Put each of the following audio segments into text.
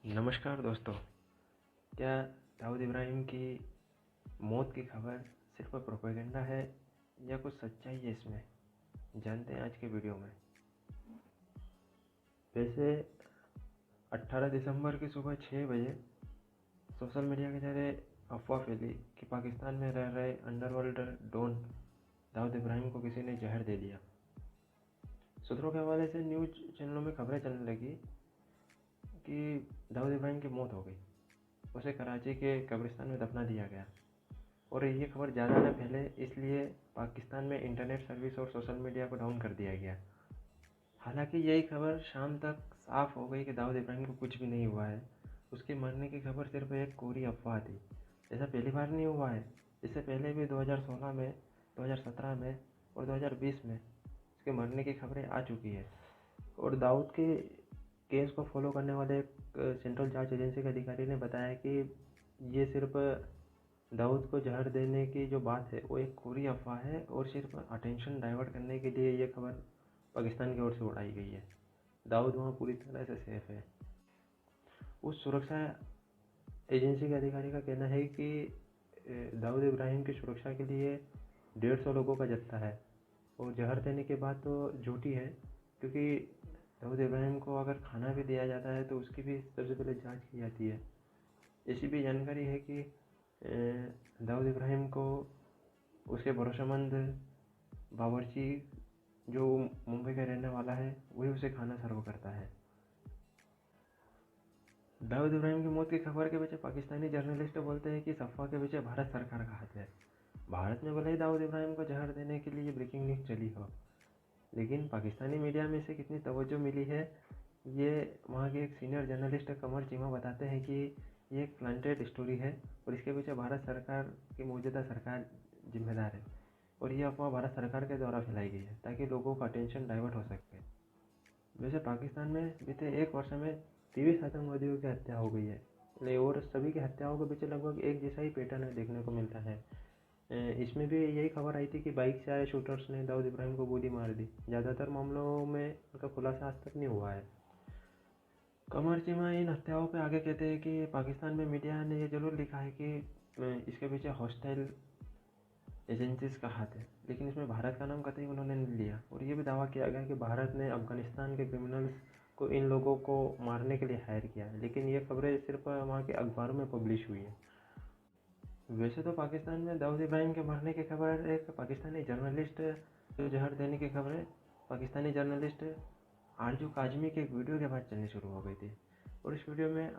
नमस्कार दोस्तों। क्या दाऊद इब्राहिम की मौत की खबर सिर्फ प्रोपेगेंडा है या कुछ सच्चाई है इसमें? जानते हैं आज के वीडियो में। वैसे 18 दिसंबर की सुबह 6 बजे सोशल मीडिया के जरिए अफवाह फैली कि पाकिस्तान में रह रहे अंडरवर्ल्ड डॉन दाऊद इब्राहिम को किसी ने जहर दे दिया। सूत्रों के हवाले से न्यूज़ चैनलों में खबरें चलने लगी कि दाऊद इब्राहिम की मौत हो गई, उसे कराची के कब्रिस्तान में दफना दिया गया। और ये खबर ज़्यादा न फैले इसलिए पाकिस्तान में इंटरनेट सर्विस और सोशल मीडिया को डाउन कर दिया गया। हालांकि यही खबर शाम तक साफ हो गई कि दाऊद इब्राहिम को कुछ भी नहीं हुआ है। उसके मरने की खबर सिर्फ एक कोरी अफवाह थी। ऐसा पहली बार नहीं हुआ है। इससे पहले भी 2016 में, 2017 में और 2020 में उसके मरने की खबरें आ चुकी है। और दाऊद के केस को फॉलो करने वाले एक सेंट्रल जांच एजेंसी के अधिकारी ने बताया कि ये सिर्फ दाऊद को जहर देने की जो बात है वो एक कोरी अफवाह है और सिर्फ अटेंशन डाइवर्ट करने के लिए ये खबर पाकिस्तान की ओर से उड़ाई गई है। दाऊद वहाँ पूरी तरह से सेफ है। उस सुरक्षा एजेंसी के अधिकारी का कहना है कि दाऊद इब्राहिम की सुरक्षा के लिए 150 लोगों का जत्था है। और जहर देने की बात तो झूठी है, क्योंकि दाऊद इब्राहिम को अगर खाना भी दिया जाता है तो उसकी भी सबसे पहले जांच की जाती है। ऐसी भी जानकारी है कि दाऊद इब्राहिम को उसके भरोसेमंद बावर्ची, जो मुंबई का रहने वाला है, वही उसे खाना सर्व करता है। दाऊद इब्राहिम की मौत की खबर के पीछे पाकिस्तानी जर्नलिस्ट बोलते हैं कि इस अफवाह के पीछे भारत सरकार का हाथ है। भारत में भले ही दाऊद इब्राहिम को जहर देने के लिए ब्रेकिंग न्यूज़ चली हो, लेकिन पाकिस्तानी मीडिया में इसे कितनी तवज्जो मिली है, ये वहाँ के एक सीनियर जर्नलिस्ट कमर चीमा बताते हैं कि ये एक प्लांटेड स्टोरी है और इसके पीछे भारत सरकार की मौजूदा सरकार जिम्मेदार है। और ये अफवाह भारत सरकार के द्वारा फैलाई गई है ताकि लोगों का अटेंशन डाइवर्ट हो सके। वैसे पाकिस्तान में बीते एक वर्ष में 23 आतंकवादियों की हत्या हो गई है और सभी की हत्याओं के पीछे लगभग एक जैसा ही पैटर्न देखने को मिलता है। इसमें भी यही खबर आई थी कि बाइक से आए शूटर्स ने दाऊद इब्राहिम को गोली मार दी। ज़्यादातर मामलों में उनका खुलासा आज तक नहीं हुआ है। कमर चीमा इन हत्याओं पे आगे कहते हैं कि पाकिस्तान में मीडिया ने ये जरूर लिखा है कि इसके पीछे हॉस्टाइल एजेंसीज का हाथ है, लेकिन इसमें भारत का नाम कतई उन्होंने नहीं लिया। और ये भी दावा किया गया कि भारत ने अफगानिस्तान के क्रिमिनल्स को इन लोगों को मारने के लिए हायर किया है, लेकिन ये खबरें सिर्फ वहाँ के अखबारों में पब्लिश हुई है। वैसे तो पाकिस्तान में दाऊद इब्राहिम के मरने की खबर एक पाकिस्तानी जर्नलिस्ट जो जहर देने की खबरें पाकिस्तानी जर्नलिस्ट आरजू काजमी के एक वीडियो के बाद चलनी शुरू हो गई थी। और इस वीडियो में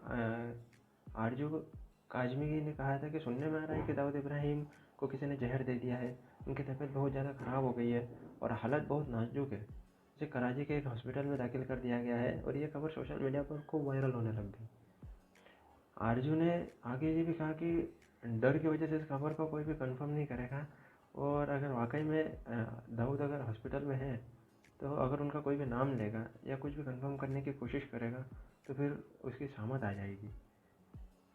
आरजू काजमी ने कहा था कि सुनने में आ रहा है कि दाऊद इब्राहिम को किसी ने जहर दे दिया है, उनकी तबीयत बहुत ज़्यादा ख़राब हो गई है और हालत बहुत नाजुक है। उसे कराची के एक हॉस्पिटल में दाखिल कर दिया गया है और ये खबर सोशल मीडिया पर खूब वायरल होने लग गई। आरजू ने आगे ये भी कहा कि डर की वजह से इस खबर को कोई भी कंफर्म नहीं करेगा और अगर वाकई में दाऊद अगर हॉस्पिटल में है तो अगर उनका कोई भी नाम लेगा या कुछ भी कंफर्म करने की कोशिश करेगा तो फिर उसकी शामत आ जाएगी।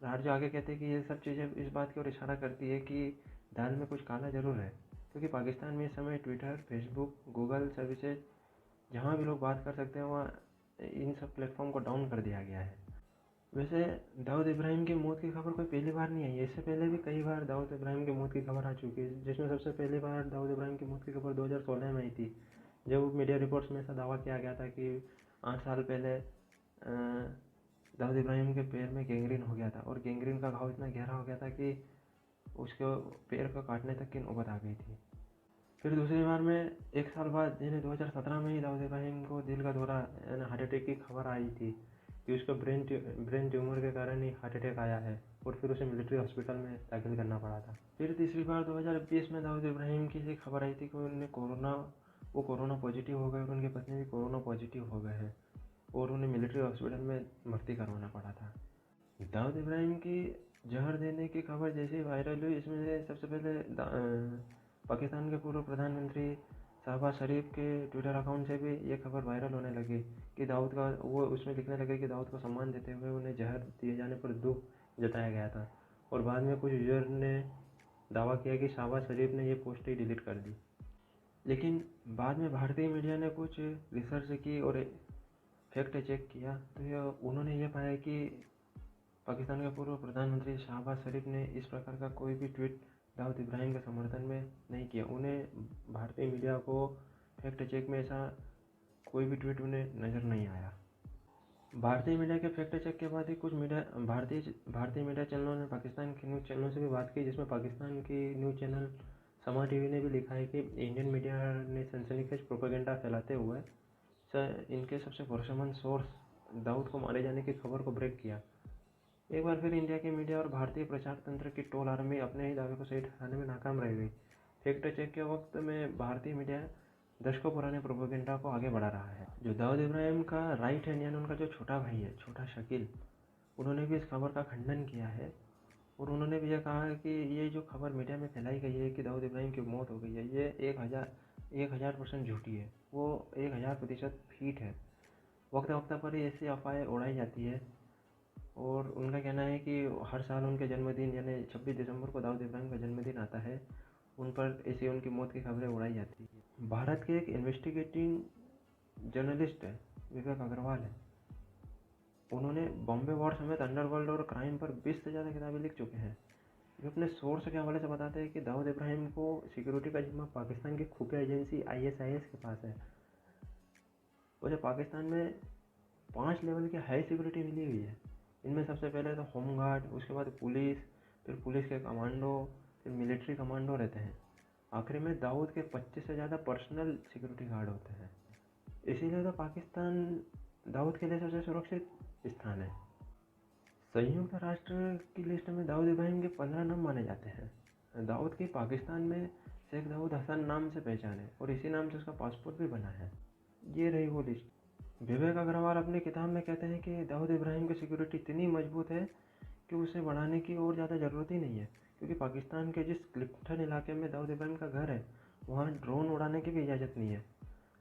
आरजू आगे कहते हैं कि ये सब चीज़ें इस बात की ओर इशारा करती है कि दाल में कुछ काला ज़रूर है, क्योंकि पाकिस्तान में इस समय ट्विटर, फेसबुक, गूगल सर्विसेज, जहाँ भी लोग बात कर सकते हैं वहाँ इन सब प्लेटफॉर्म को डाउन कर दिया गया है। वैसे दाऊद इब्राहिम की मौत की खबर कोई पहली बार नहीं आई है। इससे पहले भी कई बार दाऊद इब्राहिम की मौत की खबर आ चुकी है, जिसमें सबसे पहली बार दाऊद इब्राहिम की मौत की खबर 2016 में आई थी, जब मीडिया रिपोर्ट्स में ऐसा दावा किया गया था कि 8 साल पहले दाऊद इब्राहिम के पैर में गैंग्रीन हो गया था और गैंग्रीन का घाव इतना गहरा हो गया था कि उसके पैर को काटने तक की नौबत आ गई थी। फिर दूसरी बार में 1 साल बाद यानी 2017 में ही दाऊद इब्राहिम को दिल का दौरा यानी हार्ट अटैक की खबर आई थी कि उसको ब्रेन ट्यूमर के कारण ही हार्ट अटैक आया है और फिर उसे मिलिट्री हॉस्पिटल में दाखिल करना पड़ा था। फिर तीसरी बार 2020 में दाऊद इब्राहिम की ये खबर आई थी कि वो कोरोना पॉजिटिव हो गए और उनकी पत्नी भी कोरोना पॉजिटिव हो गए हैं और उन्हें मिलिट्री हॉस्पिटल में भर्ती करवाना पड़ा था। दाऊद इब्राहिम की जहर देने की खबर जैसे ही वायरल हुई, इसमें सबसे पहले पाकिस्तान के पूर्व प्रधानमंत्री शहबाज शरीफ के ट्विटर अकाउंट से भी ये खबर वायरल होने लगी कि दाऊद का वो उसमें लिखने लगे कि दाऊद को सम्मान देते हुए उन्हें जहर दिए जाने पर दुख जताया गया था। और बाद में कुछ यूजर ने दावा किया कि शहबाज शरीफ ने ये पोस्ट ही डिलीट कर दी। लेकिन बाद में भारतीय मीडिया ने कुछ रिसर्च की और फैक्ट चेक किया तो उन्होंने ये पाया कि पाकिस्तान के पूर्व प्रधानमंत्री शहबाज शरीफ ने इस प्रकार का कोई भी ट्वीट दाऊद इब्राहिम के समर्थन में नहीं किया। उन्हें भारतीय मीडिया को फैक्ट चेक में ऐसा कोई भी ट्वीट उन्हें नज़र नहीं आया। भारतीय मीडिया के फैक्ट चेक के बाद ही कुछ भारतीय मीडिया चैनलों ने पाकिस्तान के न्यूज़ चैनलों से भी बात की, जिसमें पाकिस्तान की न्यूज़ चैनल समा टीवी ने भी लिखा है कि इंडियन मीडिया ने सनसनीखेज प्रोपेगेंडा फैलाते हुए इनके सबसे भरोसेमंद सोर्स दाऊद को मारे जाने की खबर को ब्रेक किया। एक बार फिर इंडिया के मीडिया और भारतीय प्रचार तंत्र की टोल आर्मी अपने ही दावे को सही ठहराने में नाकाम रह गई। फैक्ट चेक के वक्त में भारतीय मीडिया दशकों पुराने प्रोपेगेंडा को आगे बढ़ा रहा है। जो दाऊद इब्राहिम का राइट हैंड यानी उनका जो छोटा भाई है, छोटा शकील, उन्होंने भी इस खबर का खंडन किया है और उन्होंने भी यह कहा है कि ये जो खबर मीडिया में फैलाई गई है कि दाऊद इब्राहिम की मौत हो गई है, ये 1000% झूठी है, वो 1000% फीट है। वक्त वक्त पर ऐसी अफवाहें उड़ाई जाती है और उनका कहना है कि हर साल उनके जन्मदिन यानी 26 दिसंबर को दाऊद इब्राहिम का जन्मदिन आता है, उन पर ऐसी उनकी मौत की खबरें उड़ाई जाती है। भारत के एक इन्वेस्टिगेटिंग जर्नलिस्ट है विवेक अग्रवाल है। उन्होंने बॉम्बे वॉर समेत अंडरवर्ल्ड और क्राइम पर 20 से ज़्यादा किताबें लिख चुके हैं। वे अपने सोर्स के हवाले से बताते हैं कि दाऊद इब्राहिम को सिक्योरिटी का जिम्मा पाकिस्तान की खुफिया एजेंसी ISIS के पास है। वैसे पाकिस्तान में 5 लेवल की हाई सिक्योरिटी मिली हुई है। इनमें सबसे पहले तो होम गार्ड, उसके बाद पुलिस, फिर पुलिस के कमांडो, फिर मिलिट्री कमांडो रहते हैं। आखिर में दाऊद के 25 से ज़्यादा पर्सनल सिक्योरिटी गार्ड होते हैं। इसीलिए तो पाकिस्तान दाऊद के लिए सबसे सुरक्षित स्थान है। संयुक्त राष्ट्र की लिस्ट में दाऊद इब्राहिम के 15 नाम माने जाते हैं। दाऊद की पाकिस्तान में शेख दाऊद हसन नाम से पहचान है और इसी नाम से उसका पासपोर्ट भी बना है। ये रही वो लिस्ट। विवेक अग्रवाल अपनी किताब में कहते हैं कि दाऊद इब्राहिम की सिक्योरिटी इतनी मजबूत है कि उसे बढ़ाने की और ज़्यादा ज़रूरत ही नहीं है, क्योंकि पाकिस्तान के जिस क्लिफ्टन इलाके में दाऊद इब्राहिम का घर है वहाँ ड्रोन उड़ाने की भी इजाज़त नहीं है।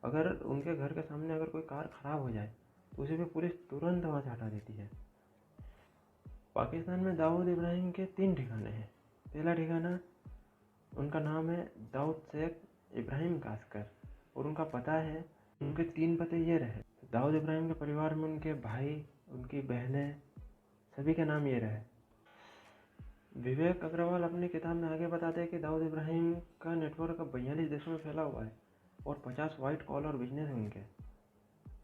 अगर उनके घर के सामने अगर कोई कार ख़राब हो जाए तो उसे भी पुलिस तुरंत वहाँ से हटा देती है। पाकिस्तान में दाऊद इब्राहिम के 3 ठिकाने हैं। पहला ठिकाना, उनका नाम है दाऊद शेख इब्राहिम कास्कर और उनका पता है, उनके 3 पते ये रहे। दाऊद इब्राहिम के परिवार में उनके भाई, उनकी बहनें, सभी के नाम ये रहे। विवेक अग्रवाल अपनी किताब में आगे बताते हैं कि दाऊद इब्राहिम का नेटवर्क 42 देशों में फैला हुआ है और 50 वाइट कॉलर बिजनेस है उनके,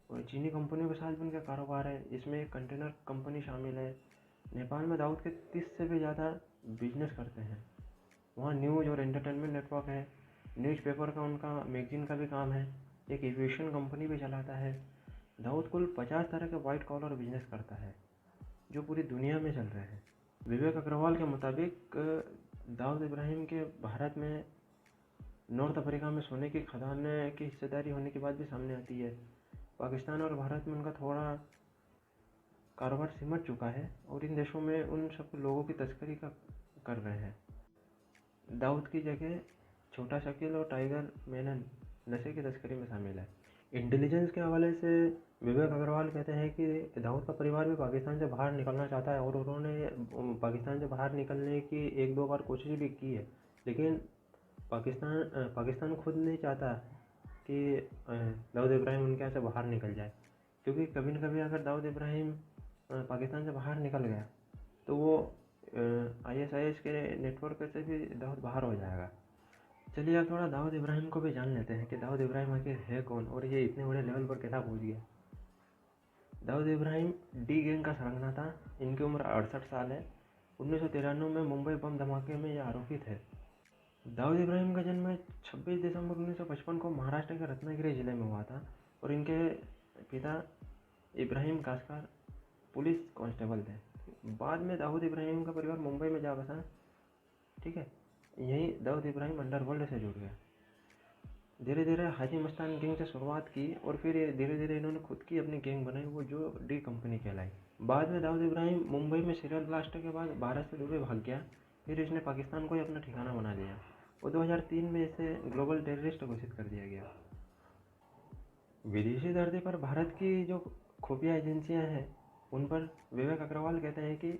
और चीनी कंपनियों के साथ भी उनका कारोबार है। इसमें एक कंटेनर कंपनी शामिल है। नेपाल में दाऊद के 30 से भी ज़्यादा बिजनेस करते हैं। वहाँ न्यूज़ और एंटरटेनमेंट नेटवर्क है। न्यूज़पेपर का उनका मैगजीन का भी काम है। एक एविएशन कंपनी भी चलाता है। दाऊद कुल 50 तरह के वाइट कॉलर बिजनेस करता है जो पूरी दुनिया में चल रहे हैं। विवेक अग्रवाल के मुताबिक दाऊद इब्राहिम के भारत में नॉर्थ अफ्रीका में सोने की खदान की हिस्सेदारी होने की बात भी सामने आती है। पाकिस्तान और भारत में उनका थोड़ा कारोबार सिमट चुका है और इन देशों में उन सब लोगों की तस्करी कर रहे हैं। दाऊद की जगह छोटा शकील और टाइगर मेनन नशे की तस्करी में शामिल है। इंटेलिजेंस के हवाले से विवेक अग्रवाल कहते हैं कि दाऊद का परिवार भी पाकिस्तान से बाहर निकलना चाहता है और उन्होंने पाकिस्तान से बाहर निकलने की 1-2 बार कोशिश भी की है, लेकिन पाकिस्तान खुद नहीं चाहता कि दाऊद इब्राहिम उनके यहाँ से बाहर निकल जाए, क्योंकि कभी न कभी अगर दाऊद इब्राहिम पाकिस्तान से बाहर निकल गया तो वो ISIS के नेटवर्क से भी दाऊद बाहर हो जाएगा। चलिए अब थोड़ा दाऊद इब्राहिम को भी जान लेते हैं कि दाऊद इब्राहिम आखिर है कौन और ये इतने बड़े लेवल पर कैसा पहुंच गया। दाऊद इब्राहिम डी गैंग का सरगना था। इनकी उम्र 68 साल है। 1993 में मुंबई बम धमाके में यह आरोपी थे। दाऊद इब्राहिम का जन्म 26 दिसंबर 1955 को महाराष्ट्र के रत्नागिरी जिले में हुआ था और इनके पिता इब्राहिम कास्कर पुलिस कांस्टेबल थे। बाद में दाऊद इब्राहिम का परिवार मुंबई में जा बसा। ठीक है, यहीं दाऊद इब्राहिम अंडरवर्ल्ड से जुड़ गया। धीरे धीरे हाजी मस्तान गैंग से शुरुआत की और फिर धीरे धीरे इन्होंने खुद की अपनी गैंग बनाई, वो जो डी कंपनी कहलाई। बाद में दाऊद इब्राहिम मुंबई में सीरियल ब्लास्ट के बाद भारत से दुबई भाग गया। फिर इसने पाकिस्तान को ही अपना ठिकाना बना लिया और 2003 में इसे ग्लोबल टेररिस्ट घोषित कर दिया गया। विदेशी धरती पर भारत की जो खुफिया एजेंसियां हैं उन पर विवेक अग्रवाल कहते हैं कि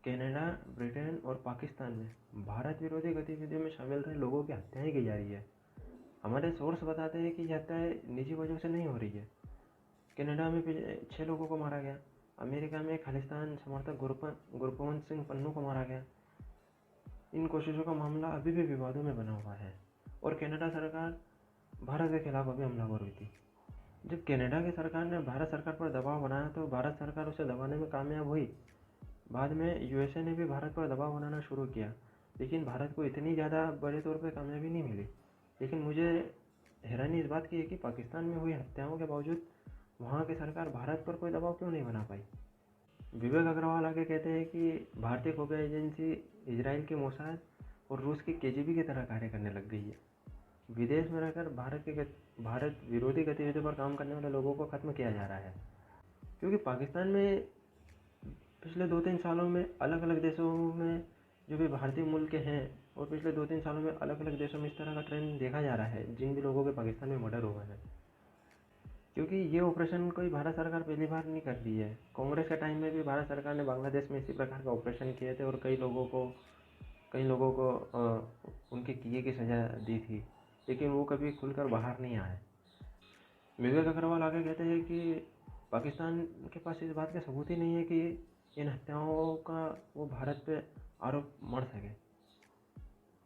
कनाडा, ब्रिटेन और पाकिस्तान में भारत विरोधी गतिविधियों में शामिल रहे लोगों की हत्याएं की जा रही है। हमारे सोर्स बताते हैं कि यह हत्याएं निजी वजहों से नहीं हो रही है। कनाडा में 6 लोगों को मारा गया, अमेरिका में खालिस्तान समर्थक गुरपवंत सिंह पन्नू को मारा गया। इन कोशिशों का मामला अभी भी विवादों में बना हुआ है और कनाडा सरकार भारत के खिलाफ अभी हमलावर हुई थी। जब कनाडा की सरकार ने भारत सरकार पर दबाव बनाया तो भारत सरकार उसे दबाने में कामयाब हुई। बाद में यूएसए ने भी भारत पर दबाव बनाना शुरू किया, लेकिन भारत को इतनी ज़्यादा बड़े तौर पर कामयाबी नहीं मिली। लेकिन मुझे हैरानी इस बात की है कि पाकिस्तान में हुई हत्याओं के बावजूद वहाँ की सरकार भारत पर कोई दबाव क्यों नहीं बना पाई। विवेक अग्रवाल आगे कहते हैं कि भारतीय खुफिया एजेंसी इजराइल के मोसाद और रूस की केजीबी की तरह कार्य करने लग गई है। विदेश में रहकर भारत विरोधी गतिविधियों पर काम करने वाले लोगों को ख़त्म किया जा रहा है, क्योंकि पाकिस्तान में पिछले 2-3 सालों में अलग अलग देशों में जो भी भारतीय मूल के हैं और पिछले 2-3 सालों में अलग अलग देशों में इस तरह का ट्रेंड देखा जा रहा है जिन भी लोगों के पाकिस्तान में मर्डर हुआ है। क्योंकि ये ऑपरेशन कोई भारत सरकार पहली बार नहीं कर रही है। कांग्रेस के टाइम में भी भारत सरकार ने बांग्लादेश में इसी प्रकार का ऑपरेशन किए थे और कई लोगों को उनके किए की सज़ा दी थी, लेकिन वो कभी खुलकर बाहर नहीं आए। विवेक अग्रवाल आगे कहते हैं कि पाकिस्तान के पास इस बात का सबूत ही नहीं है कि इन हत्याओं का वो भारत पे आरोप मढ़ सके,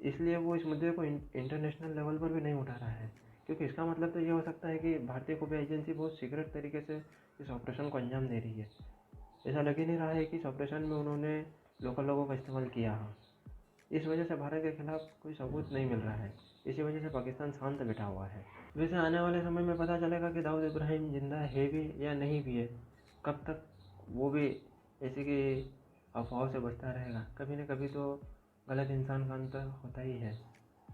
इसलिए वो इस मुद्दे को इंटरनेशनल लेवल पर भी नहीं उठा रहा है। क्योंकि इसका मतलब तो ये हो सकता है कि भारतीय खुफिया एजेंसी बहुत सीक्रेट तरीके से इस ऑपरेशन को अंजाम दे रही है। ऐसा लग ही नहीं रहा है कि इस ऑपरेशन में उन्होंने लोकल लोगों का इस्तेमाल किया हो। इस वजह से भारत के खिलाफ कोई सबूत नहीं मिल रहा है, इसी वजह से पाकिस्तान शांत बैठा हुआ है। वैसे आने वाले समय में पता चलेगा कि दाऊद इब्राहिम जिंदा है भी या नहीं भी है। कब तक वो भी ऐसी की अफवाहों से बचता रहेगा। कभी न कभी तो गलत इंसान का अंत होता ही है।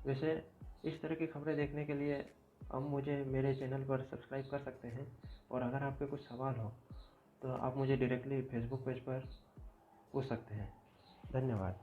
वैसे इस तरह की खबरें देखने के लिए आप मुझे मेरे चैनल पर सब्सक्राइब कर सकते हैं, और अगर आपके कुछ सवाल हो तो आप मुझे डायरेक्टली फेसबुक पेज पर पूछ सकते हैं। धन्यवाद।